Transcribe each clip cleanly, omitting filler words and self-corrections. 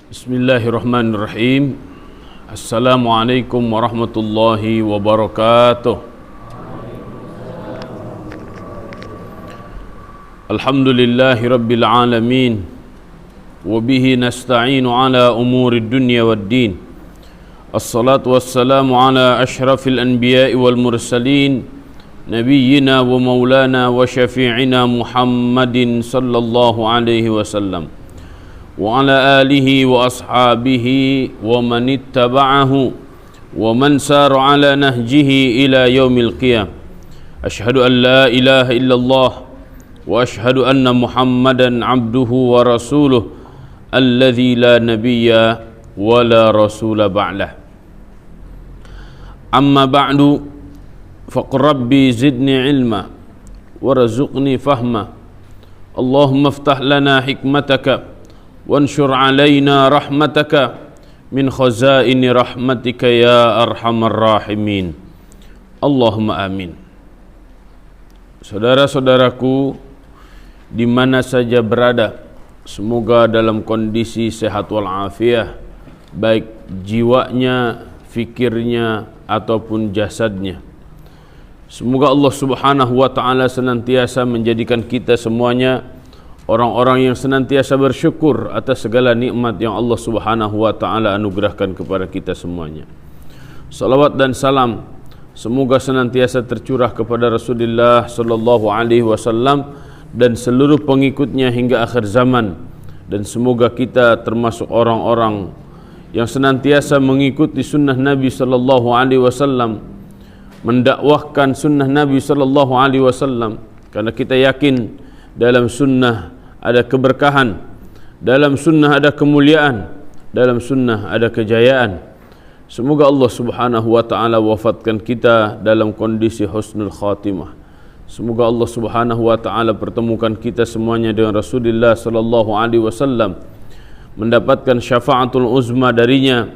Bismillahirrahmanirrahim. Assalamualaikum warahmatullahi wabarakatuh. Alhamdulillahi rabbil alamin. Wabihi nasta'inu ala umuri dunya waddin. Assalatu wassalamu ala ashrafil anbiya'i wal mursalin, nabiyyina wa maulana wa syafi'ina Muhammadin sallallahu alaihi wasallam, wa ala alihi wa ashabihi wa man ittaba'ahu wa man sara ala nahjihi ila yaumil qiyam. Ashhadu an la ilaha illallah wa ashhadu anna Muhammadan abduhu wa rasuluh alladzi la nabiyya wa la rasula ba'dah. Amma ba'du, faqur rabbi zidni ilma warzuqni fahma. Allahumma iftah lana hikmataka وانشر علينا رحمتك من خزائن رحمتك يا أرحم الراحمين. Allahumma amin. Saudara-saudaraku di mana saja berada, semoga dalam kondisi sehat walafiat, baik jiwanya, fikirnya ataupun jasadnya. Semoga Allah Subhanahu wa taala senantiasa menjadikan kita semuanya orang-orang yang senantiasa bersyukur atas segala nikmat yang Allah Subhanahu wa taala anugerahkan kepada kita semuanya. Salawat dan salam semoga senantiasa tercurah kepada Rasulullah sallallahu alaihi wasallam dan seluruh pengikutnya hingga akhir zaman, dan semoga kita termasuk orang-orang yang senantiasa mengikuti sunnah Nabi sallallahu alaihi wasallam, mendakwahkan sunnah Nabi sallallahu alaihi wasallam, karena kita yakin dalam sunnah ada keberkahan, dalam sunnah ada kemuliaan, dalam sunnah ada kejayaan. Semoga Allah Subhanahu wa taala wafatkan kita dalam kondisi husnul khatimah. Semoga Allah Subhanahu wa taala pertemukan kita semuanya dengan Rasulullah sallallahu alaihi wasallam, mendapatkan syafaatul uzma darinya,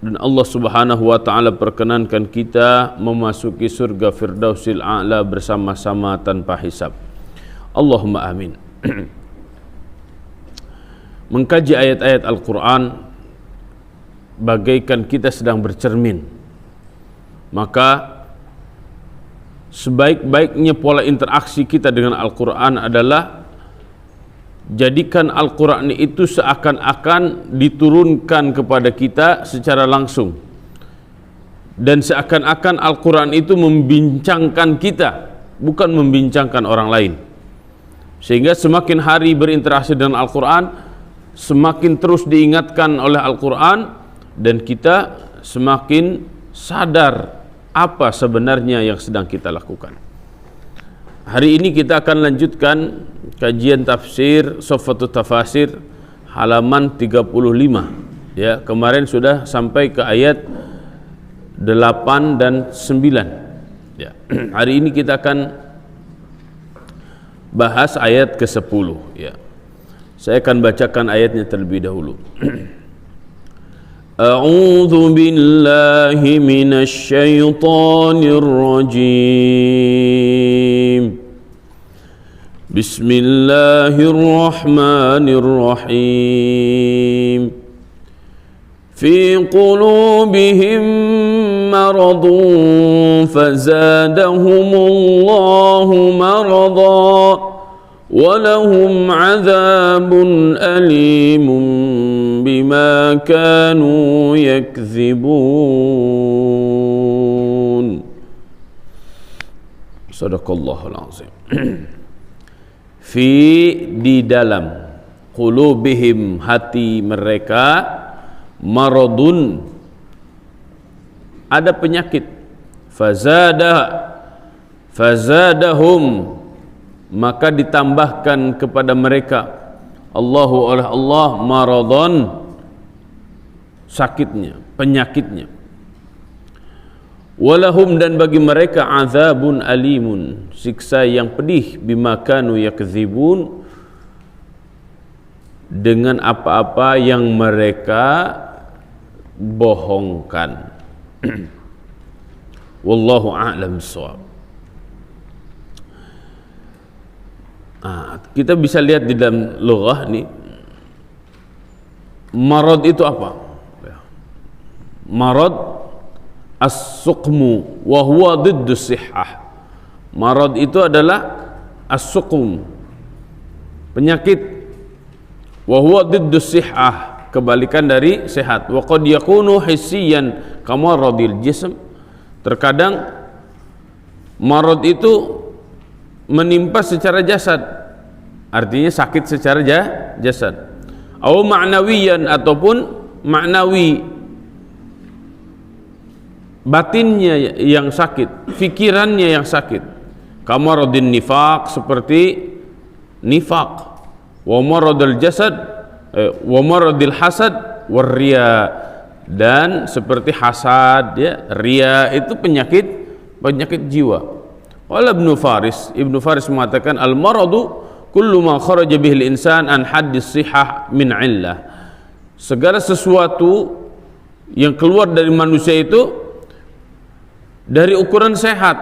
dan Allah Subhanahu wa taala perkenankan kita memasuki surga Firdausil A'la bersama-sama tanpa hisab. Allahumma amin. Mengkaji ayat-ayat Al-Quran bagaikan kita sedang bercermin. Maka sebaik-baiknya pola interaksi kita dengan Al-Quran adalah jadikan Al-Quran itu seakan-akan diturunkan kepada kita secara langsung, dan seakan-akan Al-Quran itu membincangkan kita, bukan membincangkan orang lain. Sehingga semakin hari berinteraksi dengan Al-Quran, semakin terus diingatkan oleh Al-Quran, dan kita semakin sadar apa sebenarnya yang sedang kita lakukan. Hari ini kita akan lanjutkan kajian tafsir Soffatut Tafasir halaman 35. Ya, kemarin sudah sampai ke ayat 8 dan 9. Ya, hari ini kita akan bahas ayat ke-10 ya. Saya akan bacakan ayatnya terlebih dahulu. A'udzu billahi minasy syaithanir rajim. Bismillahirrahmanirrahim. Fi qulubihim maradun fazadahumullahu marada walahum adzabun alimun bima kanu yakdzibun. Sadaqallahul azim. Fi, di dalam, qulubihim, hati mereka, maradun, ada penyakit, fazadahum, maka ditambahkan kepada mereka Allahu oleh Allah maradun, sakitnya, penyakitnya. Walahum, dan bagi mereka azabun alimun, siksa yang pedih, bima kanu yakdzibun, dengan apa-apa yang mereka bohongkan. Wallahu a'lam bissawab. Kita bisa lihat di dalam lughah nih, marad itu apa? Marad as-suqmu wa huwa diddu sihhah. Marad itu adalah as-suqm, penyakit, wa huwa diddu sihhah, kebalikan dari sehat. Wa qad yakunu hissiyan kama radil jism. Terkadang marad itu menimpa secara jasad, artinya sakit secara jasad. Au ma'nawiyan, ataupun maknawi, batinnya yang sakit, fikirannya yang sakit. Kama radin nifaq, seperti nifaq. Wa maradul jasad, wa maradil hasad war riya, dan seperti hasad, ya, riya itu penyakit jiwa. Qala Ibnu Faris mengatakan al-maradu kullu ma kharaja bihil insan an haddis sihah min illah. Segala sesuatu yang keluar dari manusia itu dari ukuran sehat,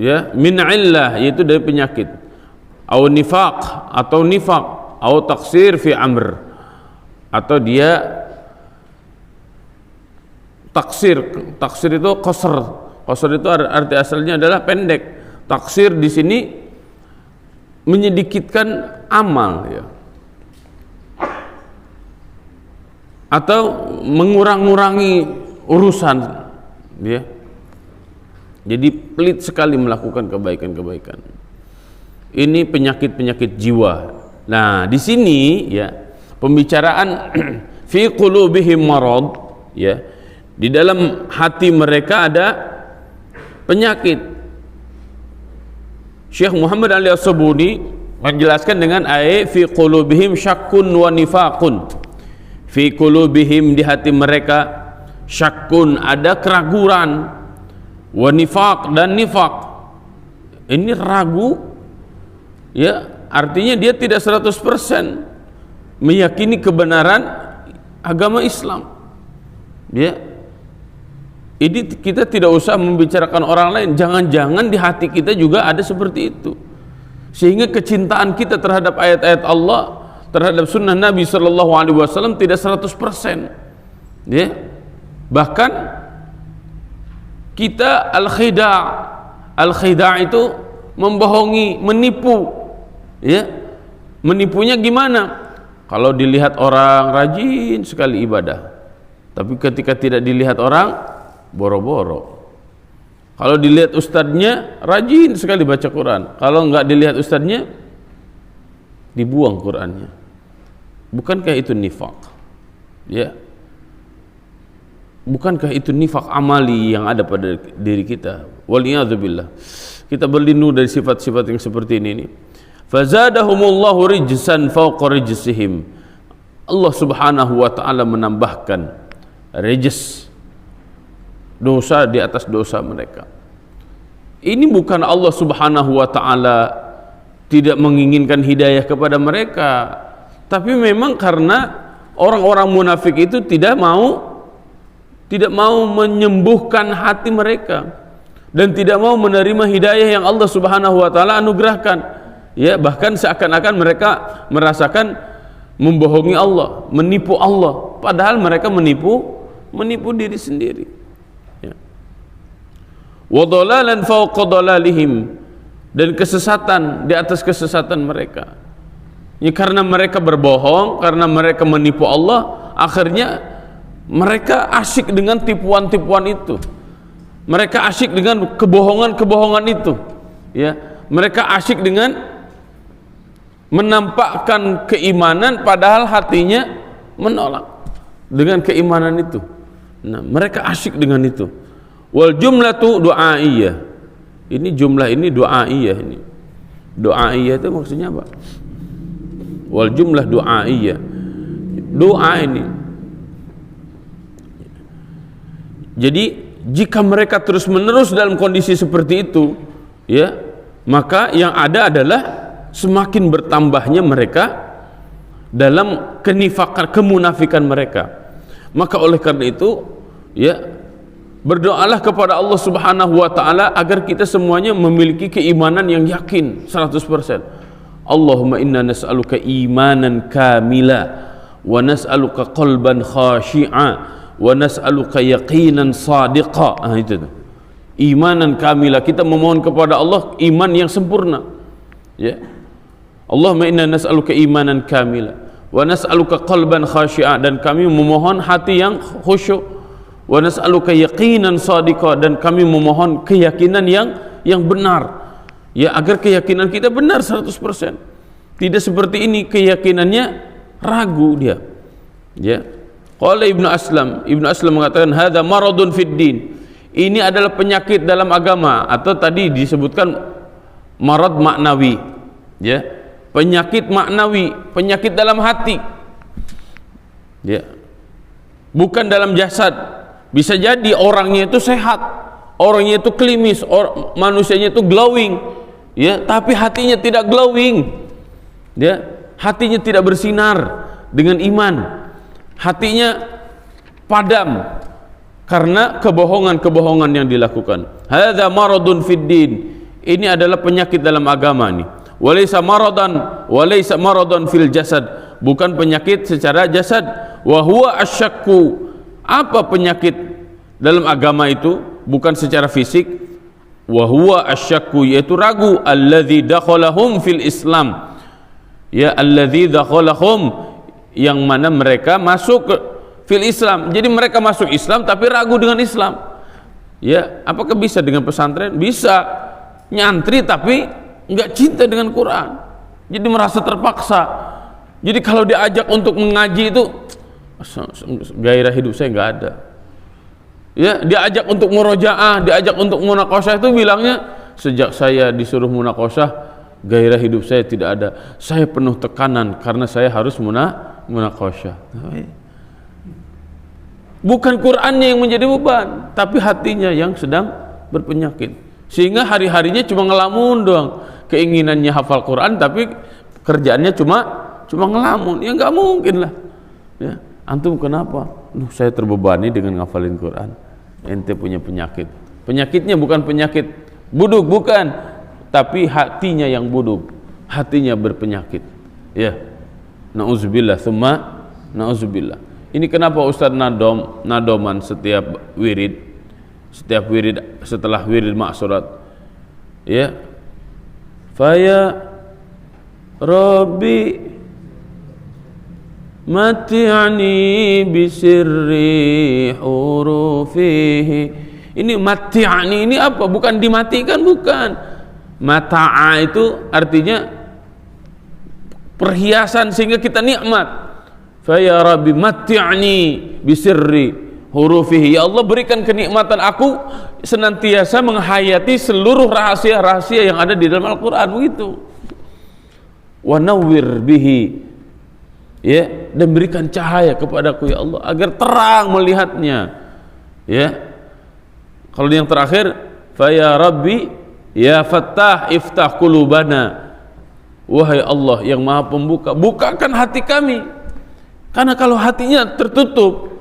ya, min illah, yaitu dari penyakit. Au nifaq, atau nifaq, au taksir fi amr, atau dia taksir itu qasr itu arti asalnya adalah pendek. Taksir di sini menyedikitkan amal, ya, atau mengurangi urusan, ya. Jadi pelit sekali melakukan kebaikan-kebaikan. Ini penyakit-penyakit jiwa. Nah, di sini, ya, pembicaraan fi qulubihim marad, ya, di dalam hati mereka ada penyakit. Syekh Muhammad Ali As-Sabuni menjelaskan dengan ayat fi qulubihim syakkun wa nifaqun. Fi qulubihim, di hati mereka, syakkun, ada keraguan, wa nifaq, dan nifaq, ini ragu, ya, artinya dia tidak 100% meyakini kebenaran agama Islam, ya. Ini kita tidak usah membicarakan orang lain, jangan-jangan di hati kita juga ada seperti itu, sehingga kecintaan kita terhadap ayat-ayat Allah, terhadap sunnah Nabi SAW tidak 100%, ya. Bahkan kita al-khida' itu membohongi, menipu, ya. Menipunya gimana? Kalau dilihat orang rajin sekali ibadah, tapi ketika tidak dilihat orang, boro-boro. Kalau dilihat ustadznya, rajin sekali baca Quran. Kalau enggak dilihat ustadznya, dibuang Qurannya. Bukankah itu nifaq? Ya. Bukankah itu nifaq amali yang ada pada diri kita? Waliyadzubillah. Kita berlindung dari sifat-sifat yang seperti ini. Fazadahumullahu rijsan fawqa rijsihim. Allah Subhanahu wa taala menambahkan rijs, dosa di atas dosa mereka. Ini bukan Allah Subhanahu wa taala tidak menginginkan hidayah kepada mereka, tapi memang karena orang-orang munafik itu tidak mau menyembuhkan hati mereka dan tidak mau menerima hidayah yang Allah Subhanahu wa taala anugerahkan. Ya, bahkan seakan-akan mereka merasakan membohongi Allah, menipu Allah, padahal mereka menipu diri sendiri. Wa dhalalan fawqa dhalalihim, dan kesesatan di atas kesesatan mereka. Ya, karena mereka berbohong, karena mereka menipu Allah, akhirnya mereka asyik dengan tipuan-tipuan itu. Mereka asyik dengan kebohongan-kebohongan itu. Ya, mereka asyik dengan menampakkan keimanan padahal hatinya menolak dengan keimanan itu. Nah, mereka asyik dengan itu. Wal jumlatu du'aiyah. Ini jumlah ini du'aiyah ini. Du'aiyah itu maksudnya apa? Wal jumlah du'aiyah. Doa ini. Jadi jika mereka terus-menerus dalam kondisi seperti itu, ya, maka yang ada adalah semakin bertambahnya mereka dalam kenifakan, kemunafikan mereka. Maka oleh karena itu, ya, berdoalah kepada Allah Subhanahu wa taala agar kita semuanya memiliki keimanan yang yakin 100%. Allahumma inna nas'aluka imanan kamila wa nas'aluka qalban khashi'a wa nas'aluka yaqinan sadiqa. Itu tuh. Imanan kamila, kita memohon kepada Allah iman yang sempurna. Ya. Allahumma inna nas'aluka imanan kamila wa nas'aluka qalban khashi'a, dan kami memohon hati yang khusyuk. Wa nas'aluka yaqinan sadiqa, dan kami memohon keyakinan yang benar. Ya, agar keyakinan kita benar 100%. Tidak seperti ini keyakinannya ragu dia. Ya. Qala Ibnu Aslam mengatakan hadza maradun fid din. Ini adalah penyakit dalam agama, atau tadi disebutkan marad maknawi. Ya. Penyakit maknawi, penyakit dalam hati. Ya. Bukan dalam jasad. Bisa jadi orangnya itu sehat, orangnya itu klimis, manusianya itu glowing, ya, tapi hatinya tidak glowing, ya, hatinya tidak bersinar dengan iman, hatinya padam karena kebohongan-kebohongan yang dilakukan. Hadza maradun fid din. Ini adalah penyakit dalam agama nih. Walaysa maradan fil jasad. Bukan penyakit secara jasad. Wa huwa asyakku. Apa penyakit dalam agama itu? Bukan secara fisik. Wa huwa asyakku, yaitu ragu. Alladzi dakhalahum fil Islam. Ya, alladzi dakhalahum, yang mana mereka masuk ke fil Islam. Jadi mereka masuk Islam tapi ragu dengan Islam. Ya, apakah bisa dengan pesantren? Bisa. Nyantri tapi enggak cinta dengan Quran. Jadi merasa terpaksa. Jadi kalau diajak untuk mengaji itu gairah hidup saya enggak ada. Ya, diajak untuk murojaah, diajak untuk munaqasyah, itu bilangnya sejak saya disuruh munaqasyah gairah hidup saya tidak ada. Saya penuh tekanan karena saya harus munaqasyah. Bukan Qur'annya yang menjadi beban, tapi hatinya yang sedang berpenyakit. Sehingga hari-harinya cuma ngelamun doang. Keinginannya hafal Quran tapi kerjaannya cuma ngelamun. Ya enggak mungkin lah. Ya, antum kenapa? Saya terbebani dengan ngafalin Quran. Ente punya penyakit. Penyakitnya bukan penyakit buduk, bukan, tapi hatinya yang buduk, hatinya berpenyakit. Ya, nauzubillah, tsumma nauzubillah. Ini kenapa Ustaz nadoman setiap wirid setelah wirid maksurat. Ya, faya Rabbi mati'ani bisirri hurufihi. Ini mati'ani ini apa? Bukan dimatikan, bukan. Mata'a itu artinya perhiasan sehingga kita nikmat. Fa ya Rabbi mati'ani bisirri hurufihi. Ya Allah, berikan kenikmatan aku senantiasa menghayati seluruh rahasia-rahasia yang ada di dalam Al-Qur'an, begitu. Wa nawwir bihi, ya, dan berikan cahaya kepadaku ya Allah agar terang melihatnya. Ya, kalau yang terakhir fa ya Rabbi ya Fattah iftah qulubana. Wahai Allah yang Maha Pembuka, bukakan hati kami. Karena kalau hatinya tertutup,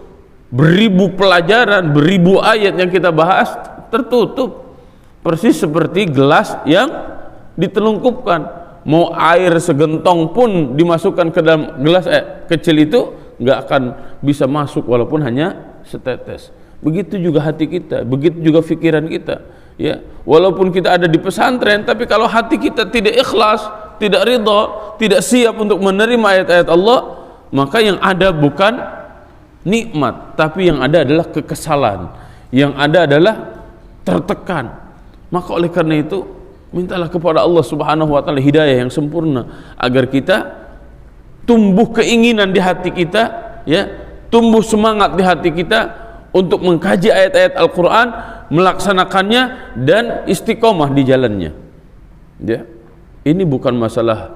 beribu pelajaran, beribu ayat yang kita bahas tertutup, persis seperti gelas yang ditelungkupkan. Mau air segentong pun dimasukkan ke dalam gelas kecil itu nggak akan bisa masuk walaupun hanya setetes. Begitu juga hati kita, begitu juga pikiran kita. Ya, walaupun kita ada di pesantren, tapi kalau hati kita tidak ikhlas, tidak ridha, tidak siap untuk menerima ayat-ayat Allah, maka yang ada bukan nikmat, tapi yang ada adalah kekesalan, yang ada adalah tertekan. Maka oleh karena itu mintalah kepada Allah Subhanahu wa taala hidayah yang sempurna agar kita tumbuh keinginan di hati kita, ya, tumbuh semangat di hati kita untuk mengkaji ayat-ayat Al-Qur'an, melaksanakannya dan istiqomah di jalannya. Ya. Ini bukan masalah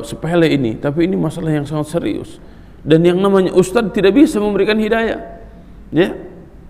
sepele ini, tapi ini masalah yang sangat serius. Dan yang namanya ustadz tidak bisa memberikan hidayah. Ya.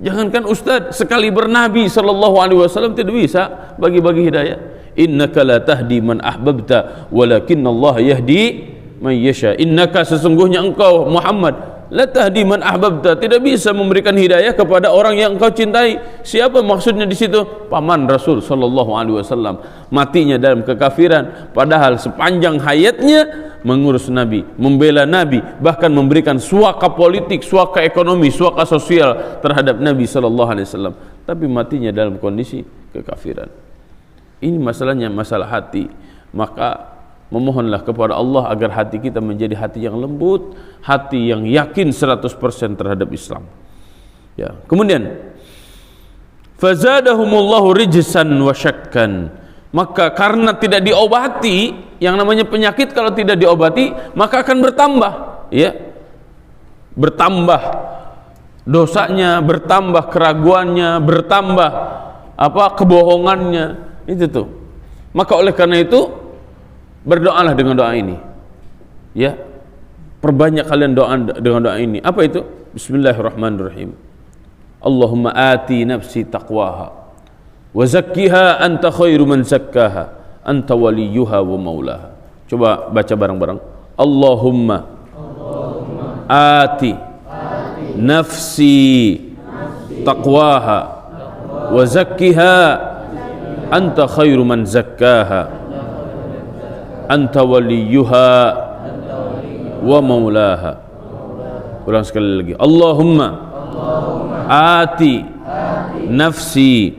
Jangankan ustadz, sekali bernabi sallallahu alaihi wasallam tidak bisa bagi-bagi hidayah. Innaka la tahdi man ahbabta walakinnallaha yahdi man yasha. Innaka, sesungguhnya engkau Muhammad, La tahdi man ahbabta, tidak bisa memberikan hidayah kepada orang yang engkau cintai. Siapa maksudnya di situ? Paman Rasul sallallahu alaihi wasallam, matinya dalam kekafiran, padahal sepanjang hayatnya mengurus Nabi, membela Nabi, bahkan memberikan suaka politik, suaka ekonomi, suaka sosial terhadap Nabi sallallahu alaihi wasallam, tapi matinya dalam kondisi kekafiran. Ini masalahnya masalah hati. Maka memohonlah kepada Allah agar hati kita menjadi hati yang lembut, hati yang yakin 100% terhadap Islam. Ya. Kemudian fazadahumullahu rijsan wa syakkan. Maka karena tidak diobati, yang namanya penyakit kalau tidak diobati maka akan bertambah, ya. Bertambah dosanya, bertambah keraguannya, bertambah kebohongannya, itu tuh. Maka oleh karena itu berdoalah dengan doa ini, ya. Perbanyak kalian doa dengan doa ini. Apa itu? Bismillahirrahmanirrahim. Allahumma ati nafsi taqwaha wa zakkiha anta khairu man zakkaha anta waliyuha wa maulaha. Coba baca bareng-bareng. Allahumma ati nafsi taqwaha wa zakkiha anta khairu man zakkaha anta waliyuha wa maulaha. Ulang sekali lagi. Allahumma ati nafsi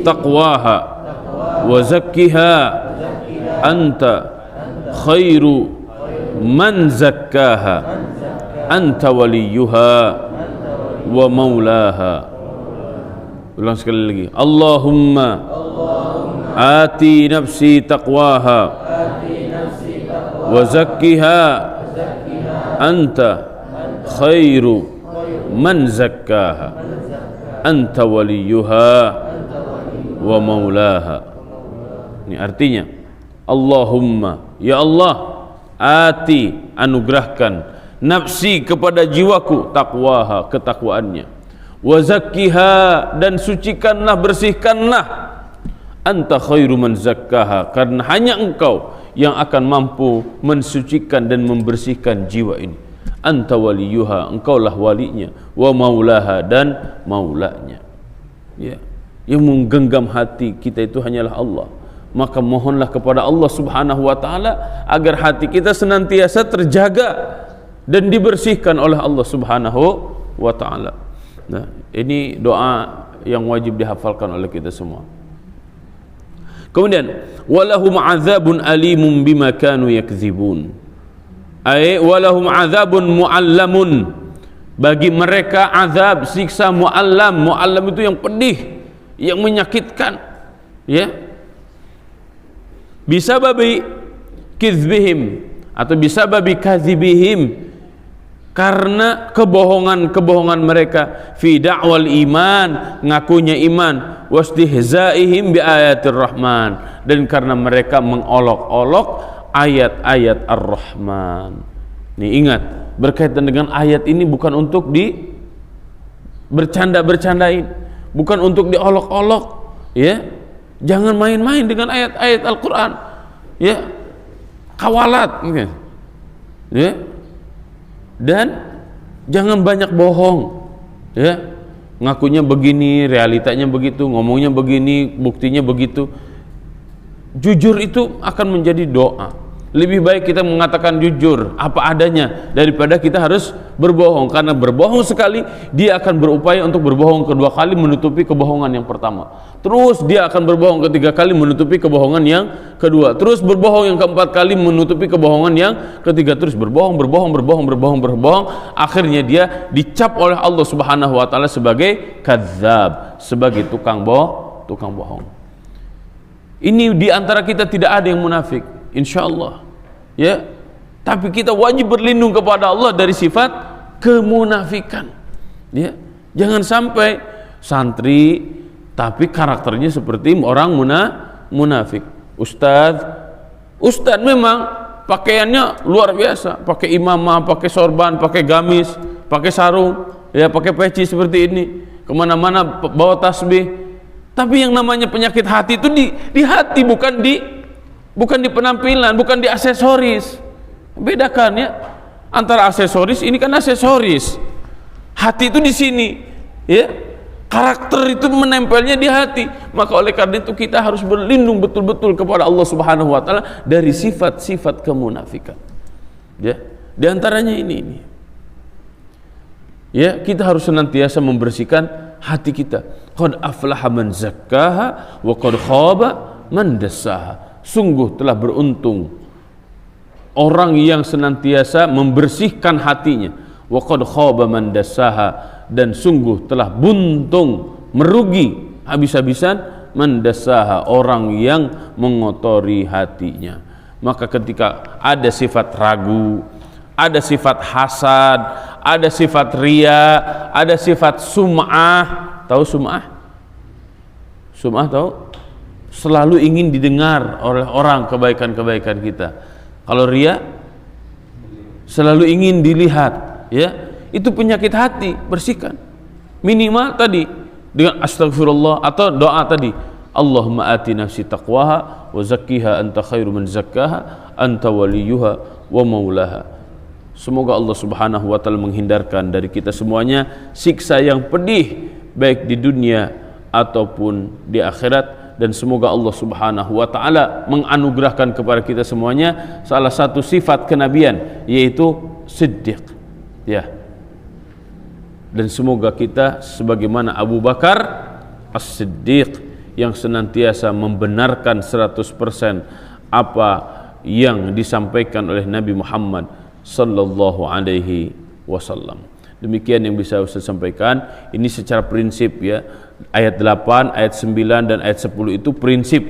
taqwaha wa zakkiha anta khairu man zakkaha anta waliyuha wa maulaha. Ulang sekali lagi. Allahumma ati nafsi taqwaha wa zakkiha anta khairu man zakkaha anta waliyuha wa maulaha. Ini artinya, Allahumma, ya Allah, ati, anugerahkan, nafsi, kepada jiwaku, taqwaha, ketakwaannya, wa zakkiha, dan sucikanlah, bersihkanlah, anta khairu man zakkaha, karena hanya engkau yang akan mampu mensucikan dan membersihkan jiwa ini. Anta waliyuha, engkaulah walinya, wa maulaha, dan maulanya. Ya, yang menggenggam hati kita itu hanyalah Allah. Maka mohonlah kepada Allah Subhanahu wa taala agar hati kita senantiasa terjaga dan dibersihkan oleh Allah Subhanahu wa taala. Nah, ini doa yang wajib dihafalkan oleh kita semua. Kemudian walahum azabun alimun bima kanu yakdzibun. Ay walahum azabun muallamun, bagi mereka azab, siksa muallam. Muallam itu yang pedih, yang menyakitkan, ya. Bisa babi kizbihim atau bisa babi kadzibihim, karena kebohongan mereka, fi da'wal iman, ngakunya iman, wastihzaihim bi ayatir rahman, dan karena mereka mengolok-olok ayat-ayat ar-Rahman. Nih ingat, berkaitan dengan ayat ini bukan untuk bercanda-bercandain, bukan untuk diolok-olok, ya. Jangan main-main dengan ayat-ayat Al-Quran, ya. Kawalat, ya. Dan jangan banyak bohong, ya. Ngakunya begini, realitanya begitu, ngomongnya begini, buktinya begitu. Jujur itu akan menjadi doa. Lebih baik kita mengatakan jujur apa adanya daripada kita harus berbohong, karena berbohong sekali dia akan berupaya untuk berbohong kedua kali menutupi kebohongan yang pertama. Terus dia akan berbohong ketiga kali menutupi kebohongan yang kedua. Terus berbohong yang keempat kali menutupi kebohongan yang ketiga. Terus berbohong. Akhirnya dia dicap oleh Allah Subhanahu wa taala sebagai kadzab, sebagai tukang bohong. Ini diantara kita tidak ada yang munafik, insyaallah, ya. Tapi kita wajib berlindung kepada Allah dari sifat kemunafikan, ya. Jangan sampai santri tapi karakternya seperti orang munafik. Ustadz memang pakaiannya luar biasa, pakai imamah, pakai sorban, pakai gamis, pakai sarung, ya, pakai peci seperti ini, kemana-mana bawa tasbih. Tapi yang namanya penyakit hati itu di hati, bukan di penampilan, bukan di aksesoris. Bedakan, ya. Antara aksesoris, ini kan aksesoris. Hati itu di sini, ya. Karakter itu menempelnya di hati. Maka oleh karena itu kita harus berlindung betul-betul kepada Allah Subhanahu wa taala dari sifat-sifat kemunafikan. Ya, di antaranya ini. Ya, kita harus senantiasa membersihkan hati kita. Qad aflaha man zakkaha wa qad khaba man dassaha. Sungguh telah beruntung orang yang senantiasa membersihkan hatinya. Wa qad khaba man dassaha, dan sungguh telah buntung, merugi habis-habisan man dassaha, orang yang mengotori hatinya. Maka ketika ada sifat ragu, ada sifat hasad, ada sifat ria, ada sifat sum'ah. Tahu sum'ah? Sum'ah tahu? Selalu ingin didengar oleh orang kebaikan-kebaikan kita. Kalau ria, selalu ingin dilihat, ya. Itu penyakit hati, bersihkan. Minimal tadi dengan astagfirullah atau doa tadi, Allahumma ati nafsi taqwaha wa zakkiha anta khairu man zakkaha anta waliyuha wa maulaha. Semoga Allah Subhanahu wa taala menghindarkan dari kita semuanya siksa yang pedih baik di dunia ataupun di akhirat, dan semoga Allah Subhanahu wa taala menganugerahkan kepada kita semuanya salah satu sifat kenabian, yaitu siddiq. Ya. Dan semoga kita sebagaimana Abu Bakar As-Siddiq yang senantiasa membenarkan 100% apa yang disampaikan oleh Nabi Muhammad sallallahu alaihi wasallam. Demikian yang bisa saya sampaikan. Ini secara prinsip, ya. Ayat 8, ayat 9 dan ayat 10 itu prinsip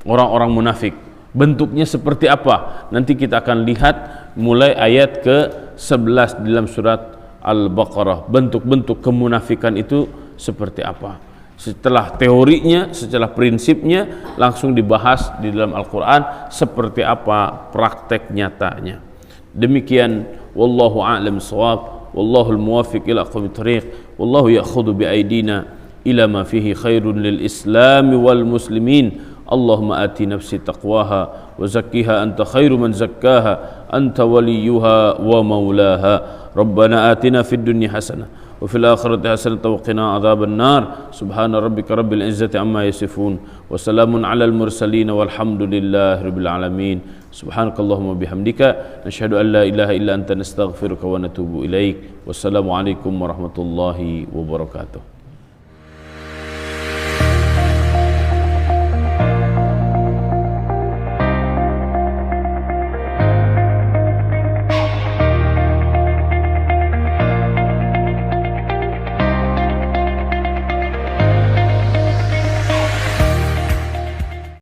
orang-orang munafik. Bentuknya seperti apa? Nanti kita akan lihat mulai ayat ke-11 dalam surat Al-Baqarah. Bentuk-bentuk kemunafikan itu seperti apa? Setelah teorinya, setelah prinsipnya, langsung dibahas di dalam Al-Quran seperti apa praktek nyatanya. Demikian, wallahu a'lam shawab, wallahu al-muwafiq ila aqwamit thariq, wallahu ya'khudhu bi aidina ila ma fihi khairun lil islam wal muslimin. Allahumma ati nafsi taqwaha wa zakkiha anta khairu man zakkaha anta waliyuha wa maulaha. Rabbana atina fid dunya hasanah wa fil akhirati hasanah wa qina adzaban nar. Subhana rabbika rabbil izzati amma yasifun wa salamun alal mursalin walhamdulillahi rabbil alamin. Subhanakallahumma bihamdika nashhadu an la ilaha illa anta nastaghfiruka wa natubu ilaik. Wassalamu alaikum warahmatullahi wabarakatuh.